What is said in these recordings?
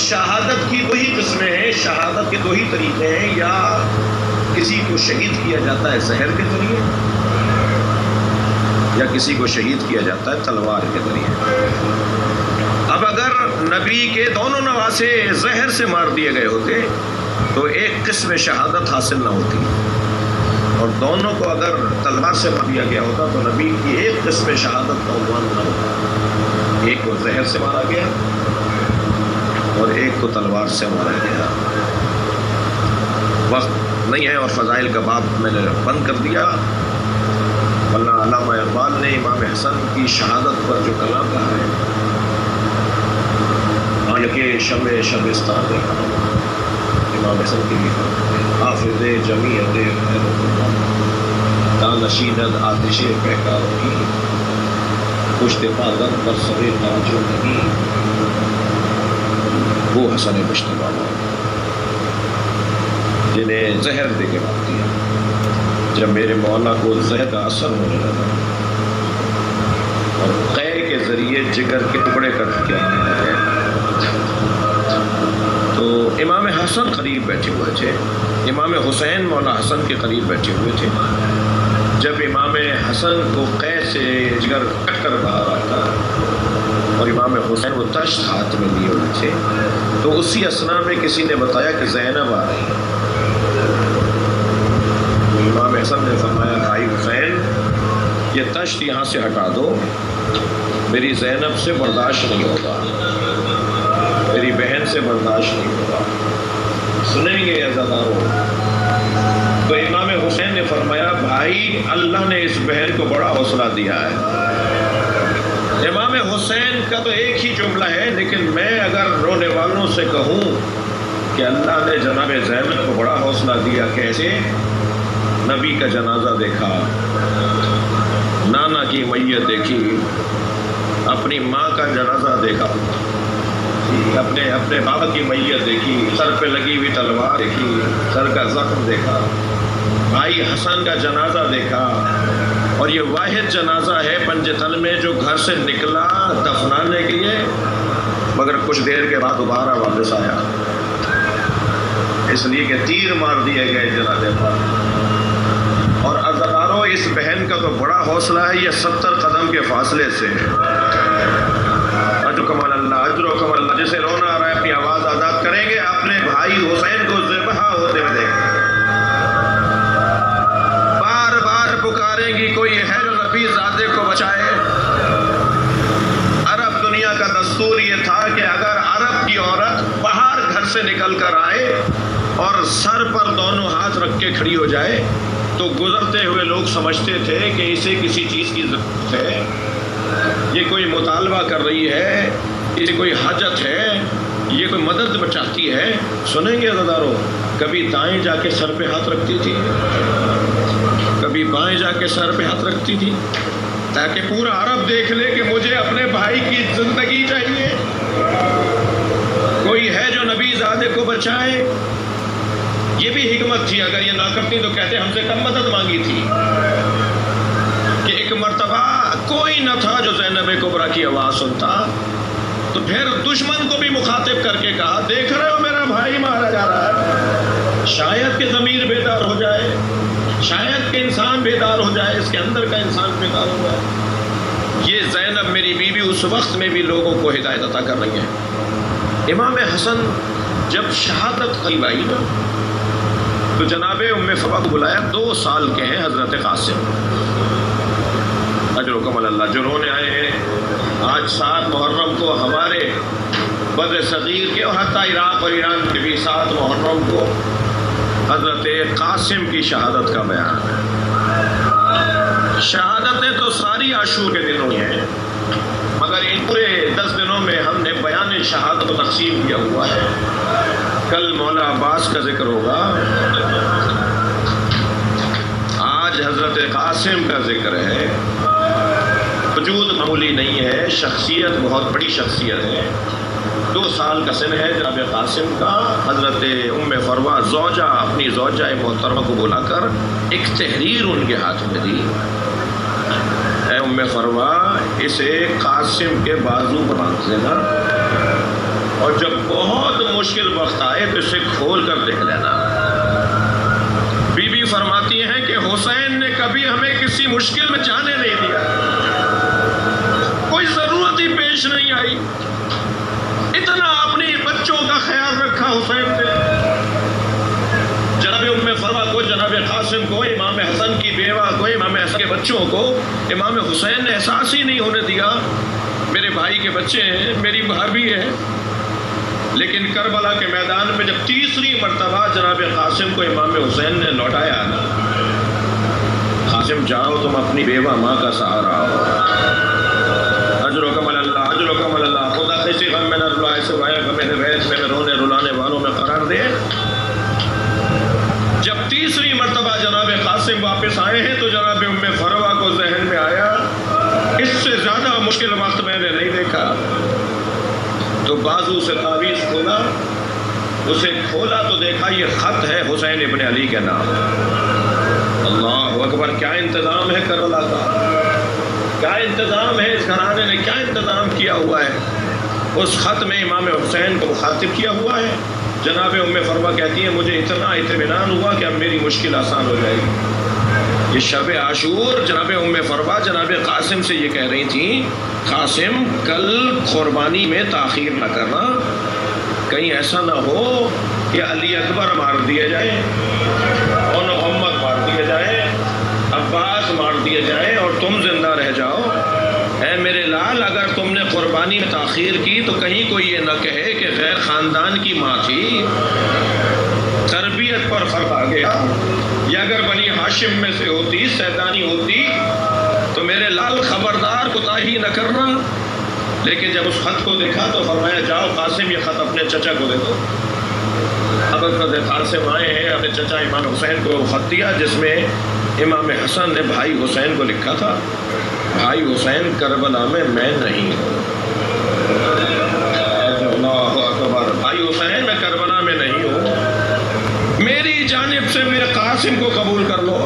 شہادت کی دو ہی قسمیں ہیں، شہادت کے دو ہی طریقے ہیں، یا کسی کو شہید کیا جاتا ہے زہر کے ذریعے، یا کسی کو شہید کیا جاتا ہے تلوار کے ذریعے۔ اب اگر نبی کے دونوں نواسے زہر سے مار دیے گئے ہوتے تو ایک قسم شہادت حاصل نہ ہوتی، اور دونوں کو اگر تلوار سے مار دیا گیا ہوتا تو نبی کی ایک قسم شہادت کا عنوان نہ ہوتا۔ ایک کو زہر سے مارا گیا اور ایک کو تلوار سے مارا گیا۔ وقت نہیں ہے اور فضائل کا باب میں نے بند کر دیا، ورنہ علامہ اقبال نے امام حسن کی شہادت پر جو کلام کہا ہے، کہ شمع شبستان دیکھا امام حسن کی بھی حافظ جمیعت خیر دانشیند آتش پیکار کی پشت پاگن پر سوے تاجو نہیں، وہ حسن مشتبہ جنہیں زہر دے کے مار دیا۔ جب میرے مولا کو زہر کا اثر ہونے لگا اور قے کے ذریعے جگر کے ٹکڑے کر دیا ہے، تو امام حسن قریب بیٹھے ہوئے تھے، امام حسین مولا حسن کے قریب بیٹھے ہوئے تھے۔ جب امام حسن کو قے سے جگر کٹ کر باہر آتا اور امام حسین وہ تشت ہاتھ میں لیے ہوئے تھے، تو اسی اثنا میں کسی نے بتایا کہ زینب آ رہی ہے۔ امام حسن نے فرمایا بھائی حسین، یہ تشت یہاں سے ہٹا دو، میری زینب سے برداشت نہیں ہوگا، میری بہن سے برداشت نہیں ہوگا، سنیں گے عزادارو؟ تو امام حسین نے فرمایا بھائی اللہ نے اس بہن کو بڑا حوصلہ دیا ہے۔ امام حسین کا تو ایک ہی جملہ ہے، لیکن میں اگر رونے والوں سے کہوں کہ اللہ نے جناب زینب کو بڑا حوصلہ دیا، کیسے؟ نبی کا جنازہ دیکھا، نانا کی میت دیکھی، اپنی ماں کا جنازہ دیکھا، اپنے بابا کی میت دیکھی، سر پہ لگی ہوئی تلوار دیکھی، سر کا زخم دیکھا، بھائی حسن کا جنازہ دیکھا، اور یہ واحد جنازہ ہے پنجتن میں جو گھر سے نکلا دفنانے کے لیے، مگر کچھ دیر کے بعد دوبارہ واپس آیا، اس لیے کہ تیر مار دیے گئے جنازے پر۔ اور عزادارو اس بہن کا تو بڑا حوصلہ ہے، یہ 70 قدم کے فاصلے سے اجرکم اللہ، اجرکم اللہ، جسے رونا آ رہا ہے اپنی آواز آزاد کریں گے، اپنے بھائی حسین کو ذبح ہوتے ہوئے دیکھیں، بار بار پکاریں گی کوئی ہے جو نبی زادے کو بچائے۔ عرب دنیا کا دستور یہ تھا کہ اگر عرب کی عورت باہر گھر سے نکل کر آئے اور سر پر دونوں ہاتھ رکھ کے کھڑی ہو جائے تو گزرتے ہوئے لوگ سمجھتے تھے کہ اسے کسی چیز کی ضرورت ہے، یہ کوئی مطالبہ کر رہی ہے، اسے کوئی حاجت ہے، یہ کوئی مدد چاہتی ہے۔ سنیں گے عزادارو؟ کبھی دائیں جا کے سر پہ ہاتھ رکھتی تھی، کبھی بائیں جا کے سر پہ ہاتھ رکھتی تھی، تاکہ پورا عرب دیکھ لے کہ مجھے اپنے بھائی کی زندگی چاہیے، کوئی ہے جو نبی زادے کو بچائے۔ یہ بھی حکمت تھی، اگر یہ نہ کرتی تو کہتے ہم سے کم مدد مانگی تھی، کہ ایک مرتبہ کوئی نہ تھا جو زینب کبریٰ کی آواز سنتا، تو پھر دشمن کو بھی مخاطب کر کے کہا دیکھ رہے ہو میرا بھائی مارا جا رہا ہے، شاید کہ ضمیر بیدار ہو جائے، شاید کہ انسان بیدار ہو جائے، اس کے اندر کا انسان بیدار ہو جائے۔ یہ زینب میری بیوی اس وقت میں بھی لوگوں کو ہدایت عطا کر رہی ہے۔ امام حسن جب شہادت قریب آئی نا تو جناب ام فروا کو بلایا، 2 سال کے ہیں حضرت قاسم، اجرکم اللہ، جو رونے آئے ہیں۔ آج 7 محرم کو ہمارے بدر صغیر کے اور حتیٰ عراق اور ایران کے بھی 7 محرم کو حضرت قاسم کی شہادت کا بیان ہے۔ شہادتیں تو ساری عاشور کے دنوں میں ہیں، مگر ان پورے 10 دنوں میں ہم نے بیان شہادت کو تقسیم کیا ہوا ہے۔ کل مولا عباس کا ذکر ہوگا، آج حضرت قاسم کا ذکر ہے۔ وجود معمولی نہیں ہے، شخصیت بہت بڑی شخصیت ہے۔ 2 سال کا سن ہے جناب قاسم کا۔ حضرت ام فروا زوجہ اپنی زوجہ محترمہ کو بلا کر ایک تحریر ان کے ہاتھ میں دی، اے ام فروا اسے قاسم کے بازو پر باندھ دینا، اور جب بہت مشکل وقت آئے تو اسے کھول کر دیکھ لینا۔ بی بی فرماتی ہیں کہ حسین نے کبھی ہمیں کسی مشکل میں جانے نہیں دیا، کوئی ضرورت ہی پیش نہیں آئی، اتنا اپنے بچوں کا خیال رکھا حسین نے۔ جناب ام فروا کو، جناب قاسم کو، امام حسن کی بیوہ کو، امام حسن کے بچوں کو امام حسین نے احساس ہی نہیں ہونے دیا میرے بھائی کے بچے ہیں، میری بھابھی ہے۔ لیکن کربلا کے میدان میں جب تیسری مرتبہ جناب قاسم کو امام حسین نے لوٹایا نا، قاسم جاؤ تم اپنی بیوہ ماں کا سہارا ہو، اجرکم اللہ، اجرکم اللہ، خدا کسی غم میں نہ رلائے سوائے غم ویس میں رونے رلانے والوں میں قرار دے۔ جب تیسری مرتبہ جناب قاسم واپس آئے ہیں تو جناب ام فروا کو ذہن میں آیا اس سے زیادہ مشکل وقت میں نے نہیں دیکھا، تو بازو سے تعویذ کھولا، اسے کھولا تو دیکھا یہ خط ہے حسین ابن علی کے نام۔ اللہ اکبر، کیا انتظام ہے کربلا کا، کیا انتظام ہے، اس گھرانے نے کیا انتظام کیا ہوا ہے۔ اس خط میں امام حسین کو مخاطب کیا ہوا ہے۔ جناب ام فرما کہتی ہیں مجھے اتنا اطمینان ہوا کہ اب میری مشکل آسان ہو جائے گی۔ یہ شب عاشور جناب ام فرما جناب قاسم سے یہ کہہ رہی تھیں قاسم کل قربانی میں تاخیر نہ کرنا، کہیں ایسا نہ ہو کہ علی اکبر مار دیے جائے اور محمد مار دیے جائے، عباس مار دیے جائے اور تم زندہ رہ جاؤ۔ اے میرے لال، اگر تم نے قربانی میں تاخیر کی تو کہیں کوئی یہ نہ کہے کہ غیر خاندان کی ماں تھی، تربیت پر فرق آ گیا، یا اگر بنی ہاشم میں سے ہوتی، سیدانی ہوتی تو میرے لال خبردار کوتاہی نہ کرنا۔ لیکن جب اس خط کو دیکھا تو فرمایا جاؤ قاسم یہ خط اپنے چچا کو دے دو۔ اب حضرت قاسم آئے ہیں، اپنے چچا امام حسین کو خط دیا جس میں امام حسن نے بھائی حسین کو لکھا تھا بھائی حسین کربلا میں میں نہیں ہوں، اللہ اکبر، بھائی حسین میں کربلا میں نہیں ہوں، میری جانب سے میرے قاسم کو قبول کر لو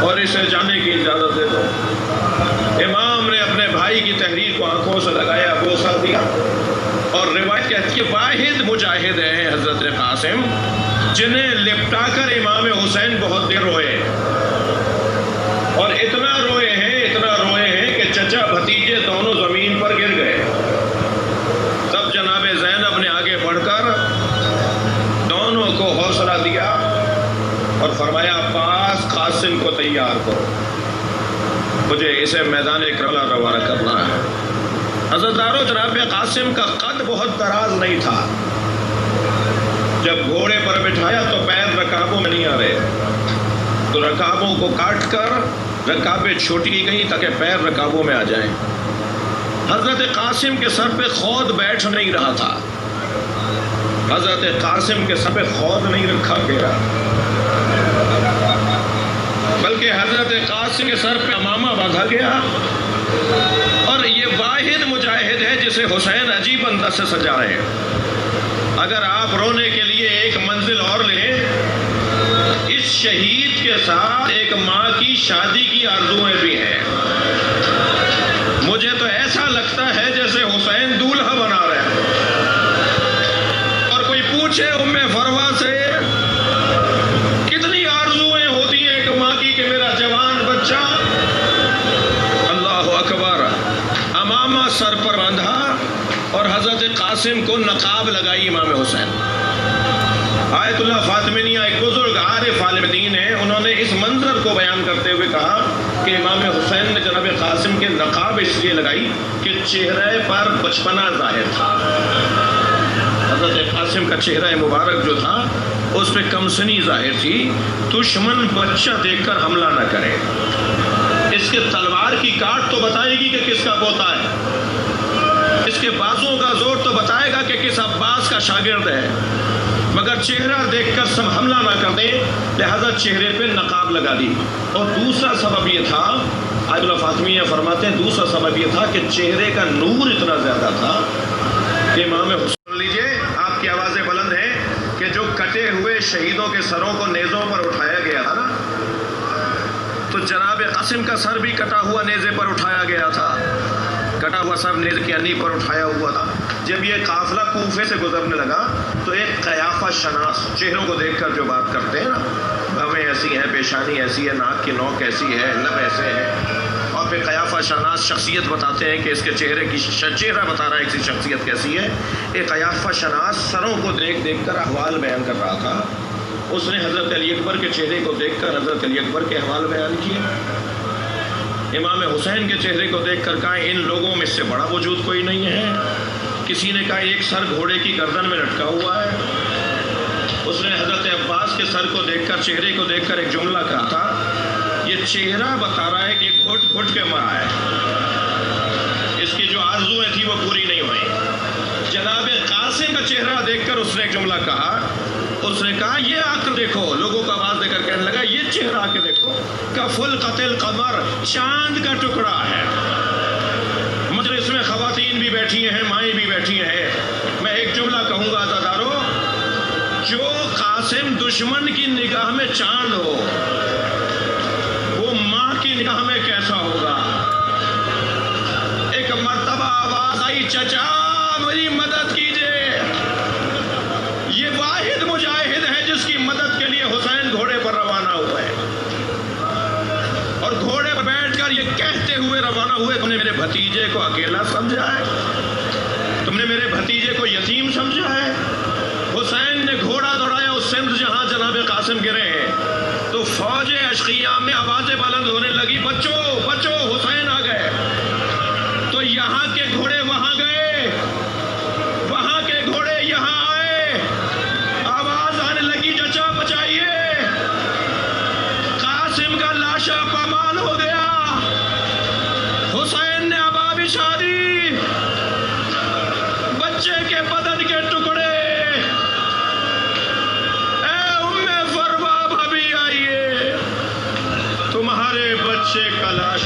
اور اسے جانے کی اجازت دے دو۔ امام نے اپنے بھائی کی تحریر کو آنکھوں سے لگایا، بوسہ دیا، اور روایت کہتی ہے واحد مجاہد ہیں حضرت قاسم جنہیں لپٹا کر امام حسین بہت دیر روئے، اور اتنا روئے ہیں کہ چچا بھتیجے دونوں زمین پر گر گئے۔ تب جناب زینب نے آگے بڑھ کر دونوں کو حوصلہ دیا اور فرمایا عباس قاسم کو تیار کرو، مجھے اسے میدان کربلا روانہ کرنا ہے۔ عزیزدارو، جناب قاسم کا قد بہت دراز نہیں تھا، جب گھوڑے پر بٹھایا تو پیر رکابوں میں نہیں آ رہے، تو رکابوں کو کاٹ کر رکابیں چھوٹی کی گئی تاکہ پیر رکابوں میں آ جائیں۔ حضرت قاسم کے سر پہ خود بیٹھ نہیں رہا تھا، حضرت قاسم کے سر پہ خود نہیں رکھا گیا، بلکہ حضرت قاسم کے سر پہ امامہ باندھا گیا۔ اور یہ واحد مجاہد ہے جسے حسین عجیب انداز سے سجا رہے ہیں۔ اگر آپ رونے کے لیے ایک منزل اور لیں، اس شہید کے ساتھ ایک ماں کی شادی کی آرزوئیں بھی ہیں۔ مجھے تو ایسا لگتا ہے جیسے حسین دولہا بنا رہے ہیں، اور کوئی پوچھے ام فروا سے کتنی آرزوئیں ہوتی ہیں ایک ماں کی کہ میرا جوان بچہ، اللہ اکبر، امامہ سر پر باندھا اور حضرت قاسم کو نقاب لگائی امام حسین۔ آیت اللہ فاطمیہ ایک بزرگ عارف عالم دین ہے، انہوں نے اس منظر کو بیان کرتے ہوئے کہا کہ امام حسین نے جناب قاسم کے نقاب اس لیے لگائی کہ چہرے پر بچپنا ظاہر تھا۔ حضرت قاسم کا چہرہ مبارک جو تھا اس پہ کمسنی ظاہر تھی، دشمن بچہ دیکھ کر حملہ نہ کرے، اس کے تلوار کی کاٹ تو بتائے گی کہ کس کا پوتا ہے، اس کے بازوں کا زور تو بتائے گا کہ کس عباس کا شاگرد ہے، مگر چہرہ دیکھ کر سب حملہ نہ کر دیں، لہذا چہرے پہ نقاب لگا دی۔ اور دوسرا سبب یہ تھا، آیت اللہ فاطمیہ فرماتے ہیں دوسرا سبب یہ تھا کہ چہرے کا نور اتنا زیادہ تھا کہ امام حسین، لیجئے آپ کی آوازیں بلند ہیں، کہ جو کٹے ہوئے شہیدوں کے سروں کو نیزوں پر اٹھایا گیا تھا نا، تو جناب قاسم کا سر بھی کٹا ہوا نیزے پر اٹھایا گیا تھا۔ کٹا ہوا سر نیز کی انی پر اٹھایا ہوا تھا۔ جب یہ قافلہ کوفے سے گزرنے لگا تو ایک قیافہ شناس، چہروں کو دیکھ کر جو بات کرتے ہیں نا، بھویں ایسی ہیں، پیشانی ایسی ہے، ناک کی نوک ایسی ہے، لب ایسے ہیں، اور پھر قیافہ شناس شخصیت بتاتے ہیں کہ اس کے چہرے کی چہرہ بتا رہا ہے کہ شخصیت کیسی ہے۔ ایک قیافہ شناس سروں کو دیکھ دیکھ کر احوال بیان کر رہا تھا۔ اس نے حضرت علی اکبر کے چہرے کو دیکھ کر حضرت علی اکبر کے احوال بیان کیے، امام حسین کے چہرے کو دیکھ کر کہا ان لوگوں میں اس سے بڑا وجود کوئی نہیں ہے۔ کسی نے کہا ایک سر گھوڑے کی گردن میں لٹکا ہوا ہے۔ اس نے حضرت عباس کے سر کو دیکھ کر، چہرے کو دیکھ کر ایک جملہ کہا تھا، یہ چہرہ بتا رہا ہے کہ گھٹ گھٹ کے مرا ہے، اس کی جو آرزویں تھی وہ پوری نہیں ہوئی۔ جناب قاسم کا چہرہ دیکھ کر اس نے ایک جملہ کہا، اس نے کہا یہ آ کر دیکھو، لوگوں کو آواز دے کر کہنے لگا یہ چہرہ آ کے دیکھو، کفل قتل قمر، چاند کا ٹکڑا ہے۔ مجلس میں خواتین بھی بیٹھی ہیں، مائیں بھی بیٹھی ہیں، میں ایک جملہ کہوں گا عزادارو، جو قاسم دشمن کی نگاہ میں چاند ہو، وہ ماں کی نگاہ میں کیسا ہوگا؟ ایک مرتبہ آواز آئی، چچا میری مدد کیجئے، یہ واحد مجاہد ہے جس کی مدد کے لیے حسین گھوڑے پر روانہ ہوئے، اور گھوڑے پر بیٹھ کر یہ کہتے ہوئے روانہ ہوئے، تم نے میرے بھتیجے کو اکیلا سمجھا ہے، تم نے میرے بھتیجے کو یتیم سمجھا ہے۔ حسین نے گھوڑا دوڑایا اس سمت جہاں جناب قاسم گرے ہیں، تو فوج اشقیاء میں آوازیں بلند ہونے لگی، بچو بچو حسین آ گئے۔ تو یہاں کے گھوڑے وہاں گئے، وہاں کے گھوڑے یہاں آئے، آواز آنے لگی چچا بچائیے، قاسم کا لاشا پامال ہو گیا۔ حسین نے ابا بچھا دی، بچے کے بدن کے ٹکڑے، اے ام فروا بھابی آئیے، تمہارے بچے کا لاش